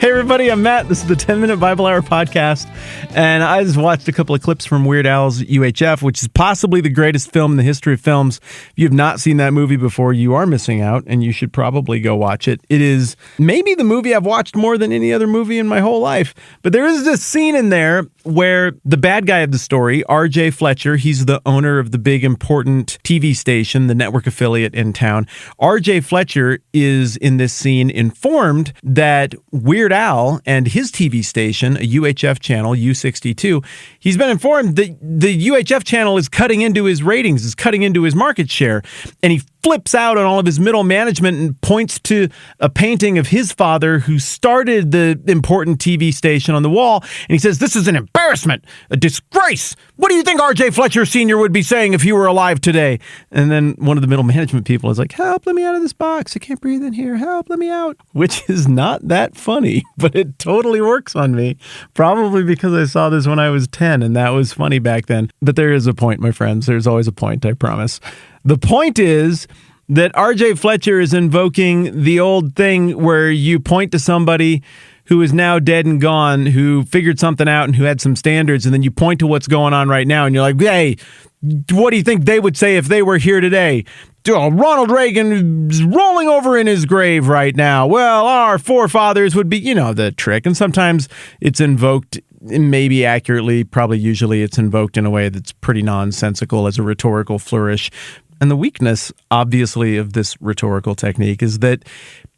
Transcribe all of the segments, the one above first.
Hey everybody, I'm Matt. This is the 10-Minute Bible Hour podcast, and I just watched a couple of clips from Weird Al's UHF, which is possibly the greatest film in the history of films. If you have not seen that movie before, you are missing out, and you should probably go watch it. It is maybe the movie I've watched more than any other movie in my whole life, but there is this scene in there where the bad guy of the story, R.J. Fletcher, he's the owner of the big important TV station, the network affiliate in town. R.J. Fletcher is in this scene informed that Weird Al and his TV station, a UHF channel, U62, he's been informed that the UHF channel is cutting into his ratings, is cutting into his market share, and he flips out on all of his middle management and points to a painting of his father who started the important TV station on the wall, and he says, "This is an embarrassment, a disgrace. What do you think R.J. Fletcher Sr. would be saying if he were alive today?" And then one of the middle management people is like, "Help, let me out of this box. I can't breathe in here. Help, let me out." Which is not that funny, but it totally works on me. Probably because I saw this when I was 10, and that was funny back then. But there is a point, my friends. There's always a point, I promise. The point is that R.J. Fletcher is invoking the old thing where you point to somebody who is now dead and gone, who figured something out and who had some standards, and then you point to what's going on right now, and you're like, "Hey, what do you think they would say if they were here today? Ronald Reagan is rolling over in his grave right now. Well, our forefathers would be," you know, the trick. And sometimes it's invoked, maybe accurately, probably usually it's invoked in a way that's pretty nonsensical as a rhetorical flourish. And the weakness, obviously, of this rhetorical technique is that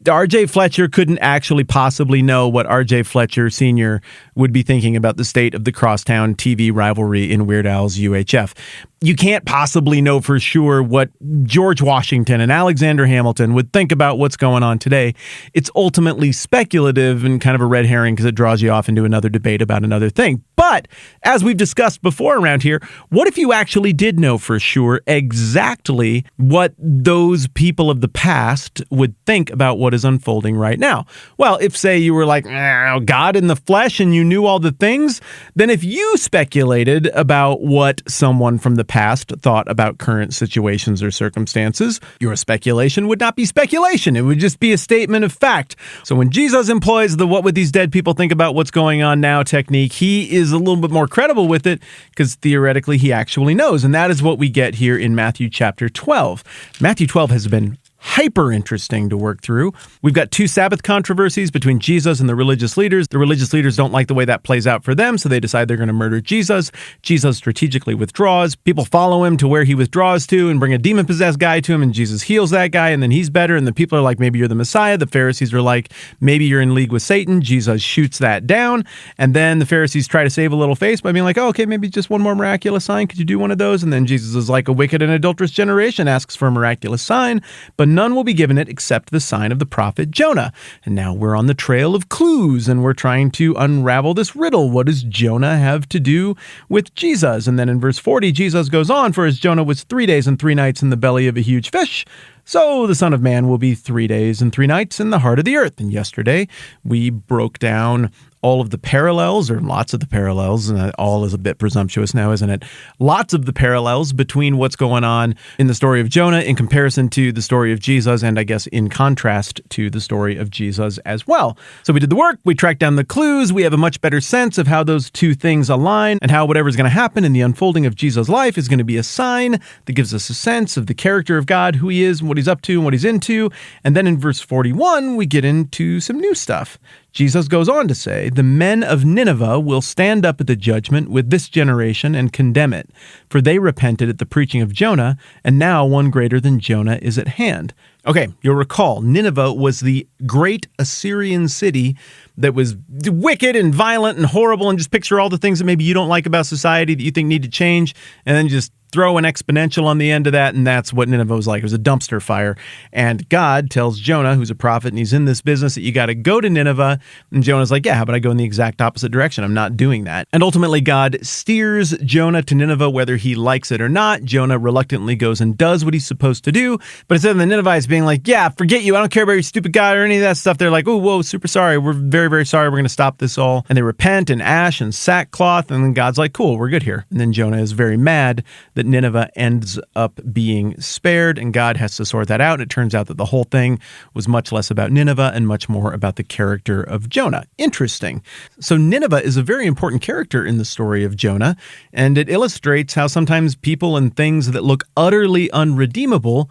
R.J. Fletcher couldn't actually possibly know what R.J. Fletcher Sr. would be thinking about the state of the crosstown TV rivalry in Weird Al's UHF. You can't possibly know for sure what George Washington and Alexander Hamilton would think about what's going on today. It's ultimately speculative and kind of a red herring because it draws you off into another debate about another thing. But as we've discussed before around here, what if you actually did know for sure exactly what those people of the past would think about what is unfolding right now? Well, if, say, you were like, God in the flesh and you knew all the things, then if you speculated about what someone from the past thought about current situations or circumstances, your speculation would not be speculation. It would just be a statement of fact. So when Jesus employs the "what would these dead people think about what's going on now" technique, he is a little bit more credible with it because theoretically he actually knows. And that is what we get here in Matthew chapter 12. Matthew 12 has been hyper interesting to work through. We've got two Sabbath controversies between Jesus and the religious leaders. The religious leaders don't like the way that plays out for them, so they decide they're going to murder Jesus. Jesus strategically withdraws. People follow him to where he withdraws to and bring a demon-possessed guy to him, and Jesus heals that guy, and then he's better, and the people are like, "Maybe you're the Messiah." The Pharisees are like, "Maybe you're in league with Satan." Jesus shoots that down, and then the Pharisees try to save a little face by being like, "Oh, okay, maybe just one more miraculous sign. Could you do one of those?" And then Jesus is like, "A wicked and adulterous generation asks for a miraculous sign, but none will be given it except the sign of the prophet Jonah." And now we're on the trail of clues, and we're trying to unravel this riddle. What does Jonah have to do with Jesus? And then in verse 40, Jesus goes on, "For as Jonah was 3 days and 3 nights in the belly of a huge fish, so the Son of Man will be 3 days and 3 nights in the heart of the earth." And yesterday we broke down all of the parallels, or lots of the parallels, and all is a bit presumptuous now, isn't it? Lots of the parallels between what's going on in the story of Jonah in comparison to the story of Jesus, and I guess in contrast to the story of Jesus as well. So we did the work, we tracked down the clues, we have a much better sense of how those two things align, and how whatever's going to happen in the unfolding of Jesus' life is going to be a sign that gives us a sense of the character of God, who he is, and what he's up to, and what he's into. And then in verse 41, we get into some new stuff. Jesus goes on to say, "The men of Nineveh will stand up at the judgment with this generation and condemn it, for they repented at the preaching of Jonah, and now one greater than Jonah is at hand." Okay, you'll recall, Nineveh was the great Assyrian city that was wicked and violent and horrible, and just picture all the things that maybe you don't like about society that you think need to change, and then just throw an exponential on the end of that, and that's what Nineveh was like. It was a dumpster fire. And God tells Jonah, who's a prophet, and he's in this business, that you got to go to Nineveh. And Jonah's like, "Yeah, how about I go in the exact opposite direction? I'm not doing that." And ultimately, God steers Jonah to Nineveh, whether he likes it or not. Jonah reluctantly goes and does what he's supposed to do. But instead of the Ninevites being being like, yeah, forget you. I don't care about your stupid God or any of that stuff. They're like, oh, whoa, super sorry. We're very, very sorry. We're going to stop this all. And they repent in ash and sackcloth. And then God's like, cool, we're good here. And then Jonah is very mad that Nineveh ends up being spared, and God has to sort that out. It turns out that the whole thing was much less about Nineveh and much more about the character of Jonah. Interesting. So Nineveh is a very important character in the story of Jonah, and it illustrates how sometimes people and things that look utterly unredeemable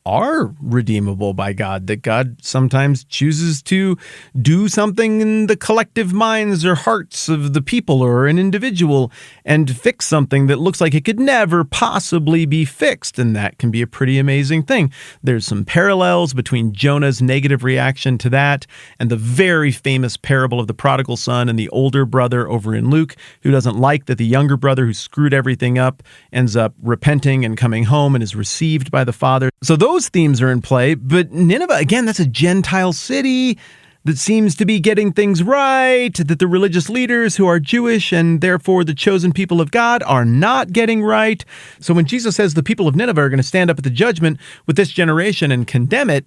are redeemable by God, that God sometimes chooses to do something in the collective minds or hearts of the people or an individual and fix something that looks like it could never possibly be fixed, and that can be a pretty amazing thing. There's some parallels between Jonah's negative reaction to that and the very famous parable of the prodigal son and the older brother over in Luke, who doesn't like that the younger brother who screwed everything up ends up repenting and coming home and is received by the father. So those themes are in play, but Nineveh, again, that's a Gentile city that seems to be getting things right, that the religious leaders who are Jewish and therefore the chosen people of God are not getting right. So when Jesus says the people of Nineveh are going to stand up at the judgment with this generation and condemn it,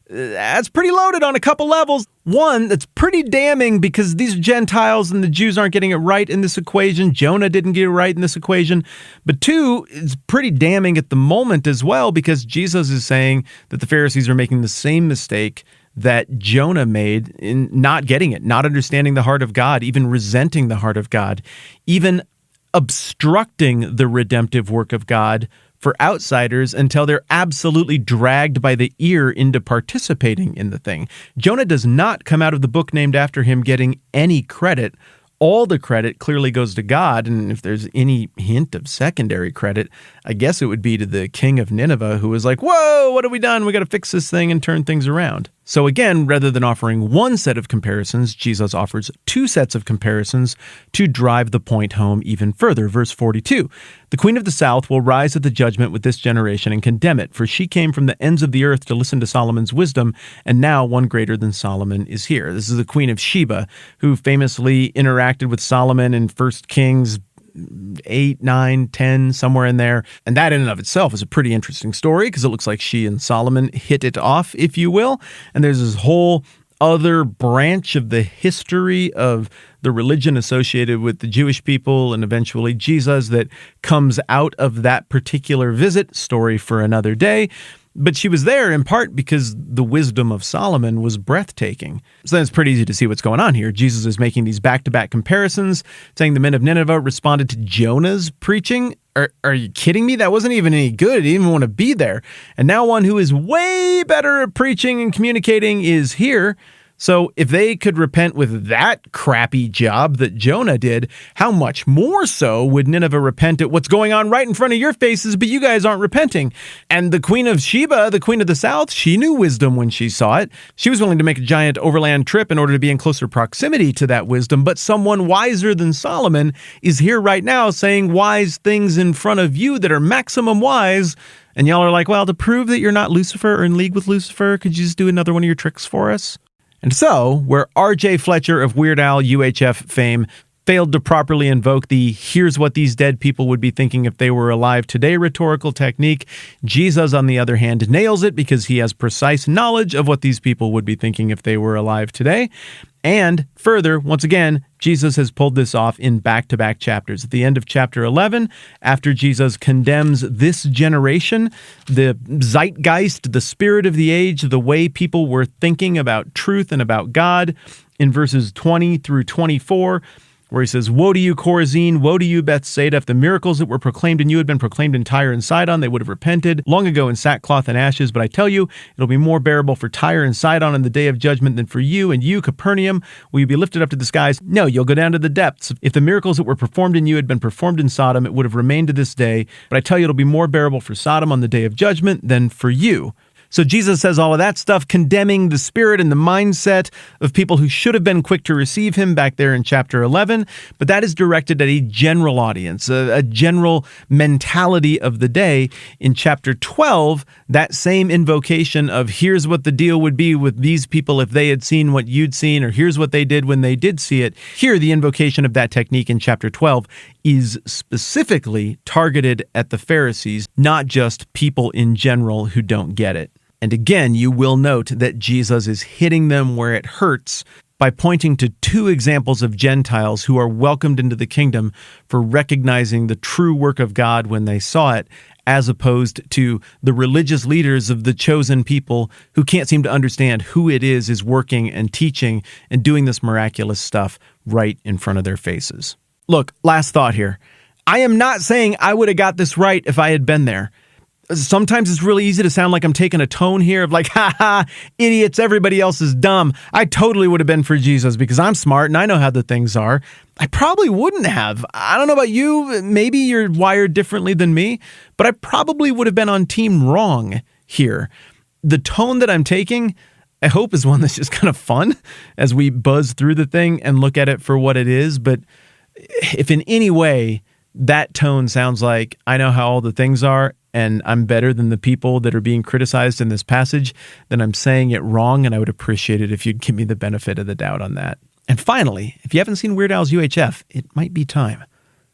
that's pretty loaded on a couple levels. One, that's pretty damning because these Gentiles and the Jews aren't getting it right in this equation. Jonah didn't get it right in this equation. But two, it's pretty damning at the moment as well because Jesus is saying that the Pharisees are making the same mistake that Jonah made in not getting it, not understanding the heart of God, even resenting the heart of God, even obstructing the redemptive work of God for outsiders until they're absolutely dragged by the ear into participating in the thing. Jonah does not come out of the book named after him getting any credit. All the credit clearly goes to God, and if there's any hint of secondary credit, I guess it would be to the king of Nineveh, who was like, whoa, what have we done? We got to fix this thing and turn things around. So again, rather than offering one set of comparisons, Jesus offers two sets of comparisons to drive the point home even further. Verse 42, the queen of the south will rise at the judgment with this generation and condemn it, for she came from the ends of the earth to listen to Solomon's wisdom, and now one greater than Solomon is here. This is the queen of Sheba, who famously interacted with Solomon in 1 Kings 8, 9, 10, somewhere in there. And that in and of itself is a pretty interesting story because it looks like she and Solomon hit it off, if you will. And there's this whole other branch of the history of the religion associated with the Jewish people and eventually Jesus that comes out of that particular visit. Story for another day. But she was there in part because the wisdom of Solomon was breathtaking. So then it's pretty easy to see what's going on here. Jesus is making these back-to-back comparisons, saying the men of Nineveh responded to Jonah's preaching. Are you kidding me? That wasn't even any good. I didn't even want to be there. And now one who is way better at preaching and communicating is here. So if they could repent with that crappy job that Jonah did, how much more so would Nineveh repent at what's going on right in front of your faces, but you guys aren't repenting? And the queen of Sheba, the queen of the south, she knew wisdom when she saw it. She was willing to make a giant overland trip in order to be in closer proximity to that wisdom, but someone wiser than Solomon is here right now saying wise things in front of you that are maximum wise. And y'all are like, well, to prove that you're not Lucifer or in league with Lucifer, could you just do another one of your tricks for us? And so, where R.J. Fletcher of Weird Al UHF fame failed to properly invoke the here's what these dead people would be thinking if they were alive today rhetorical technique, Jesus, on the other hand, nails it because he has precise knowledge of what these people would be thinking if they were alive today. And further, once again, Jesus has pulled this off in back-to-back chapters. At the end of chapter 11, after Jesus condemns this generation, the zeitgeist, the spirit of the age, the way people were thinking about truth and about God, in verses 20 through 24, where he says, woe to you, Chorazin, woe to you, Bethsaida, if the miracles that were proclaimed in you had been proclaimed in Tyre and Sidon, they would have repented long ago in sackcloth and ashes. But I tell you, it'll be more bearable for Tyre and Sidon in the day of judgment than for you. And you, Capernaum, will you be lifted up to the skies? No, you'll go down to the depths. If the miracles that were performed in you had been performed in Sodom, it would have remained to this day. But I tell you, it'll be more bearable for Sodom on the day of judgment than for you. So Jesus says all of that stuff, condemning the spirit and the mindset of people who should have been quick to receive him back there in chapter 11. But that is directed at a general audience, a general mentality of the day. In chapter 12, that same invocation of here's what the deal would be with these people if they had seen what you'd seen, or here's what they did when they did see it. Here, the invocation of that technique in chapter 12 is specifically targeted at the Pharisees, not just people in general who don't get it. And again, you will note that Jesus is hitting them where it hurts by pointing to two examples of Gentiles who are welcomed into the kingdom for recognizing the true work of God when they saw it, as opposed to the religious leaders of the chosen people who can't seem to understand who it is working and teaching and doing this miraculous stuff right in front of their faces. Look, last thought here. I am not saying I would have got this right if I had been there. Sometimes it's really easy to sound like I'm taking a tone here of like, idiots, everybody else is dumb. I totally would have been for Jesus because I'm smart and I know how the things are. I probably wouldn't have. I don't know about you. Maybe you're wired differently than me, but I probably would have been on team wrong here. The tone that I'm taking, I hope, is one that's just kind of fun as we buzz through the thing and look at it for what it is. But if in any way that tone sounds like I know how all the things are and I'm better than the people that are being criticized in this passage, then I'm saying it wrong, and I would appreciate it if you'd give me the benefit of the doubt on that. And finally, if you haven't seen Weird Al's UHF, it might be time.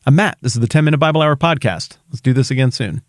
I'm Matt. This is the 10-Minute Bible Hour podcast. Let's do this again soon.